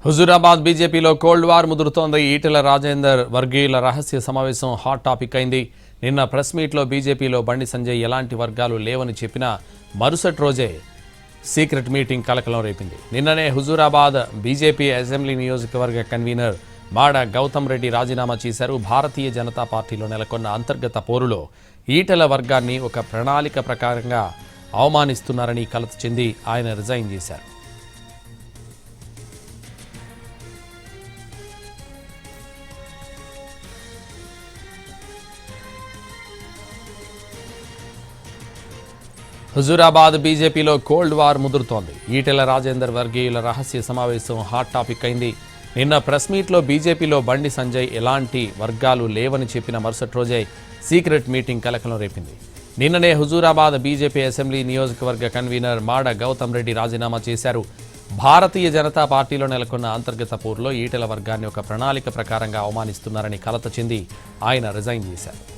హుజూరాబాద్ బీజేపీలో cold war ముదురుతోంది. Etela Rajender వర్గీయుల రహస్య సమావేశం హాట్ టాపిక్ అయింది. నిన్న ప్రెస్ మీట్లో బీజేపీలో బండి సంజయ్ ఎలాంటి వర్గాలు లేవని చెప్పినా మరుసటి రోజే సీక్రెట్ మీటింగ్ కలకలం రేపింది. నిన్ననే హుజూరాబాద్ బీజేపీ అసెంబ్లీ నియోజకవర్గ కన్వీనర్ మాడ గౌతమ్ రెడ్డి రాజీనామా చేశారు. భారతీయ జనతా పార్టీలో నెలకొన్న అంతర్గత పోరులో ఈటెల వర్గాన్ని ఒక ప్రణాళిక ప్రకారంగా అవమానిస్తున్నారని కలత చెంది ఆయన రిజైన్ చేశారు. హుజూరాబాద్ బీజేపీలో కోల్డ్ వార్ ముదురుతోంది. ఈటెల రాజేందర్ వర్గీయుల రహస్య సమావేశం హాట్ టాపిక్ అయింది. నిన్న ప్రెస్ మీట్లో బీజేపీలో బండి సంజయ్ ఎలాంటి వర్గాలు లేవని చెప్పిన మరుసటి రోజే సీక్రెట్ మీటింగ్ కలకలం రేపింది. నిన్ననే హుజూరాబాద్ బీజేపీ అసెంబ్లీ నియోజకవర్గ కన్వీనర్ మాడ గౌతమ్ రెడ్డి రాజీనామా చేశారు. భారతీయ జనతా పార్టీలో నెలకొన్న అంతర్గత పోరులో ఈటెల వర్గాన్ని ఒక ప్రణాళిక ప్రకారంగా అవమానిస్తున్నారని కలత చెంది ఆయన రిజైన్ చేశారు.